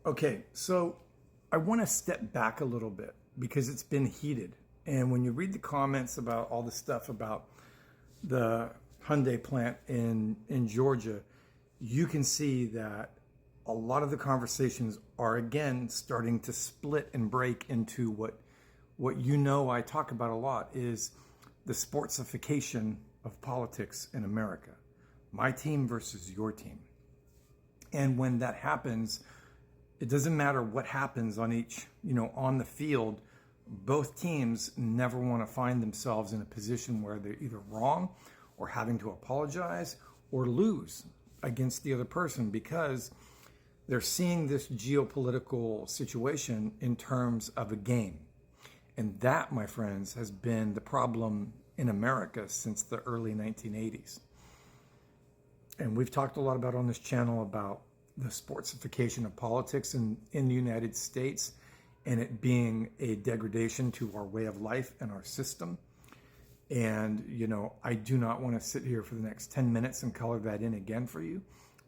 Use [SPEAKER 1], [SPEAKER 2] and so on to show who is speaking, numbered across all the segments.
[SPEAKER 1] Okay, so I want to step back a little bit because it's been heated. And when you read the comments about all the stuff about the Hyundai plant in Georgia, you can see that a lot of the conversations are again starting to split and break into what I talk about a lot is the sportsification of politics in America. My team versus your team. And when that happens, it doesn't matter what happens on on the field, both teams never want to find themselves in a position where they're either wrong or having to apologize or lose against the other person because they're seeing this geopolitical situation in terms of a game. And that, my friends, has been the problem in America since the early 1980s. And we've talked a lot about on this channel about the sportsification of politics in the United States and it being a degradation to our way of life and our system. And, I do not want to sit here for the next 10 minutes and color that in again for you.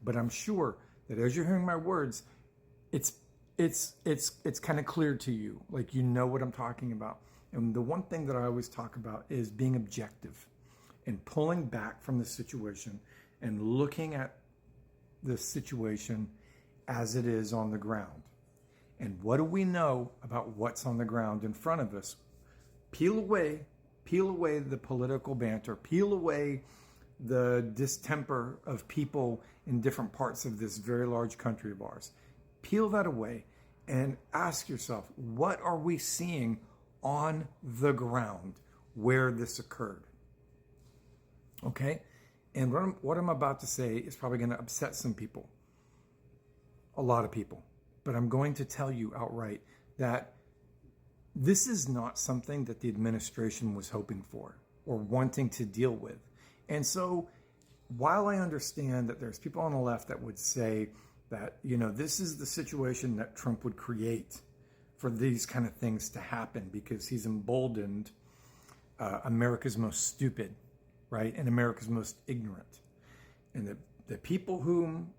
[SPEAKER 1] But I'm sure that as you're hearing my words, it's kind of clear to you, like you know what I'm talking about. And the one thing that I always talk about is being objective and pulling back from the situation and looking at the situation as it is on the ground. And what do we know about what's on the ground in front of us? Peel away the political banter, peel away the distemper of people in different parts of this very large country of ours. Peel that away and ask yourself, what are we seeing on the ground where this occurred? Okay? And what I'm about to say is probably going to upset some people, a lot of people. But I'm going to tell you outright that this is not something that the administration was hoping for or wanting to deal with. And so while I understand that there's people on the left that would say that, this is the situation that Trump would create for these kind of things to happen because he's emboldened America's most stupid, right? And America's most ignorant. And the people whom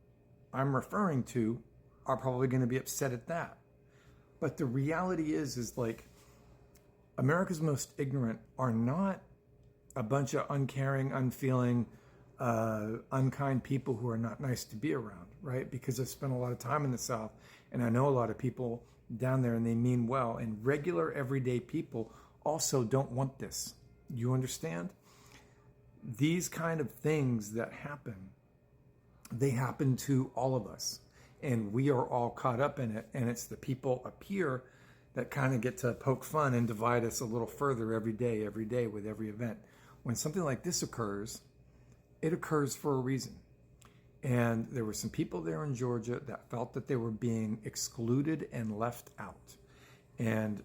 [SPEAKER 1] I'm referring to are probably going to be upset at that. But the reality is like America's most ignorant are not a bunch of uncaring, unfeeling, unkind people who are not nice to be around, right? Because I've spent a lot of time in the South and I know a lot of people down there and they mean well. And regular, everyday people also don't want this. You understand? These kind of things that happen, they happen to all of us. And we are all caught up in it. And it's the people up here that kind of get to poke fun and divide us a little further every day with every event. When something like this occurs, it occurs for a reason. And there were some people there in Georgia that felt that they were being excluded and left out. And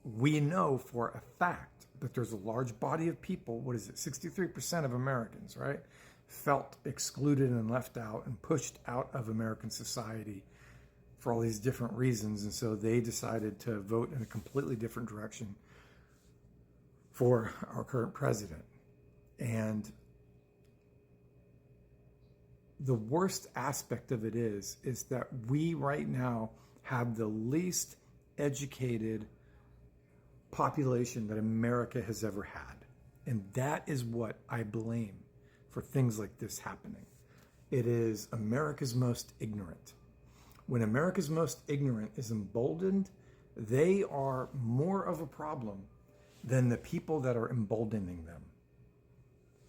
[SPEAKER 1] we know for a fact that there's a large body of people, 63% of Americans, right, felt excluded and left out and pushed out of American society for all these different reasons. And so they decided to vote in a completely different direction for our current president. And the worst aspect of it is that we right now have the least educated population that America has ever had. And that is what I blame for things like this happening. It is America's most ignorant. When America's most ignorant is emboldened, they are more of a problem than the people that are emboldening them.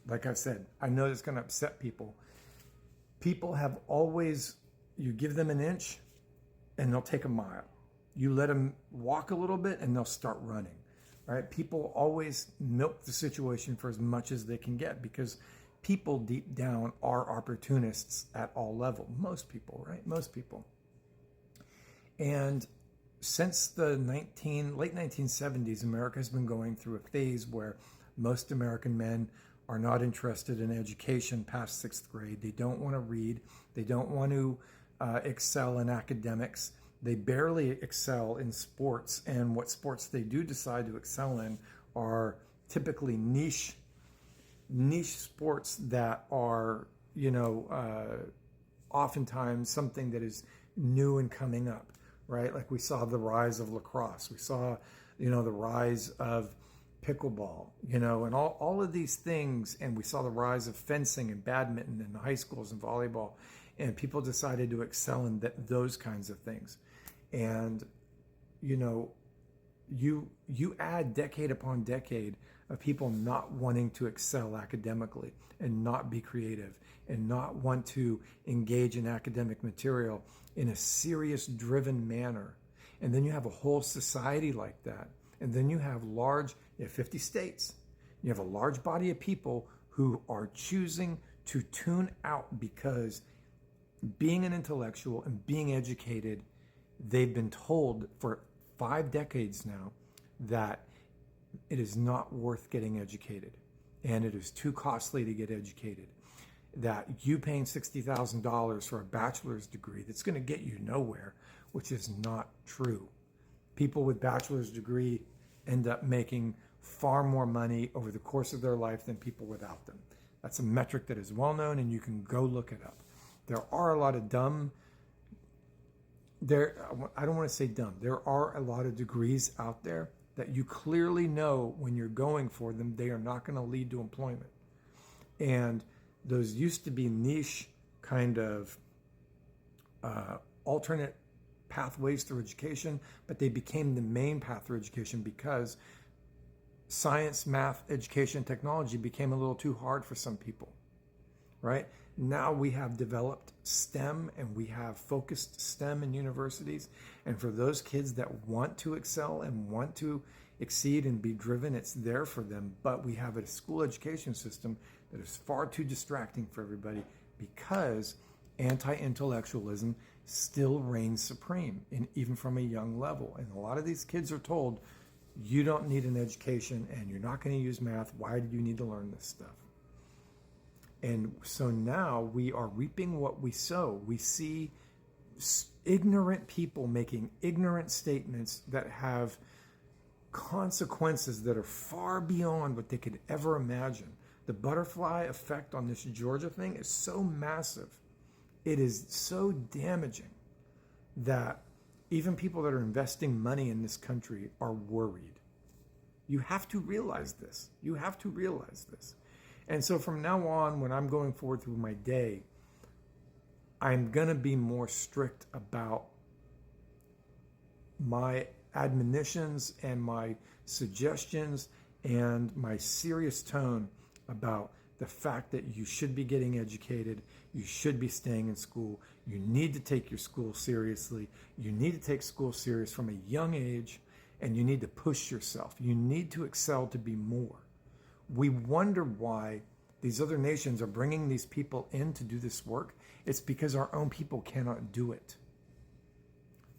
[SPEAKER 1] Like I've said, I know it's going to upset people. People have always, you give them an inch and they'll take a mile. You let them walk a little bit and they'll start running, right? People always milk the situation for as much as they can get because people deep down are opportunists at all levels. Most people, right? Most people. And since the late 1970s, America has been going through a phase where most American men are not interested in education past sixth grade. They don't want to read. They don't want to excel in academics. They barely excel in sports. And what sports they do decide to excel in are typically niche sports that are, oftentimes something that is new and coming up. right? Like we saw the rise of lacrosse. We saw, the rise of pickleball, and all of these things. And we saw the rise of fencing and badminton in the high schools and volleyball. And people decided to excel in those kinds of things. And, you add decade upon decade of people not wanting to excel academically and not be creative and not want to engage in academic material in a serious, driven manner. And then you have a whole society like that. And then you have 50 states. You have a large body of people who are choosing to tune out because being an intellectual and being educated, they've been told for 5 decades now that it is not worth getting educated and it is too costly to get educated. That you paying $60,000 for a bachelor's degree that's going to get you nowhere, which is not true. People with bachelor's degree end up making far more money over the course of their life than people without them. That's a metric that is well known and you can go look it up. There are a lot of I don't want to say dumb. There are a lot of degrees out there that you clearly know when you're going for them, they are not going to lead to employment. And those used to be niche kind of alternate pathways through education, but they became the main path through education because science, math, education, technology became a little too hard for some people, right? Now we have developed STEM and we have focused STEM in universities. And for those kids that want to excel and want to exceed and be driven, it's there for them. But we have a school education system that is far too distracting for everybody because anti-intellectualism still reigns supreme, and even from a young level. And a lot of these kids are told, you don't need an education and you're not going to use math. Why do you need to learn this stuff? And so now we are reaping what we sow. We see ignorant people making ignorant statements that have consequences that are far beyond what they could ever imagine. The butterfly effect on this Georgia thing is so massive. It is so damaging that even people that are investing money in this country are worried. You have to realize this. You have to realize this. And so from now on, when I'm going forward through my day, I'm going to be more strict about my admonitions and my suggestions and my serious tone about the fact that you should be getting educated, you should be staying in school, you need to take your school seriously, you need to take school serious from a young age, and you need to push yourself. You need to excel to be more. We wonder why these other nations are bringing these people in to do this work. It's because our own people cannot do it.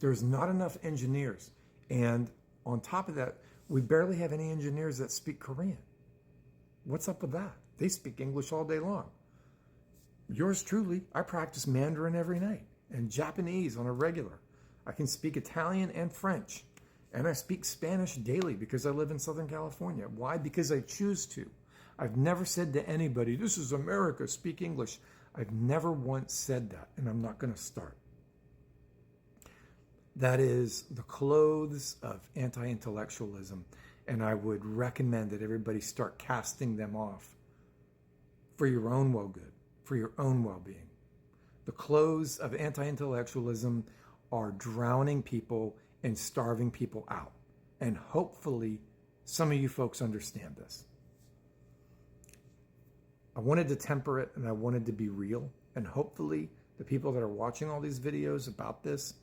[SPEAKER 1] There's not enough engineers. And on top of that, we barely have any engineers that speak Korean. What's up with that? They speak English all day long. Yours truly, I practice Mandarin every night and Japanese on a regular. I can speak Italian and French. And I speak Spanish daily because I live in Southern California. Why? Because I choose to. I've never said to anybody, this is America, speak English. I've never once said that, and I'm not going to start. That is the clothes of anti-intellectualism, and I would recommend that everybody start casting them off for your own well-good, for your own well-being. The clothes of anti-intellectualism are drowning people and starving people out. And hopefully some of you folks understand this. I wanted to temper it and I wanted to be real. And hopefully the people that are watching all these videos about this,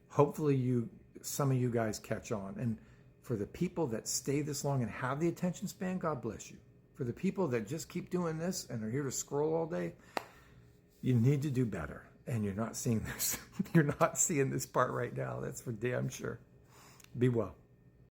[SPEAKER 1] hopefully some of you guys catch on. And for the people that stay this long and have the attention span, God bless you. For the people that just keep doing this and are here to scroll all day, you need to do better. And you're not seeing this. You're not seeing this part right now. That's for damn sure. Be well.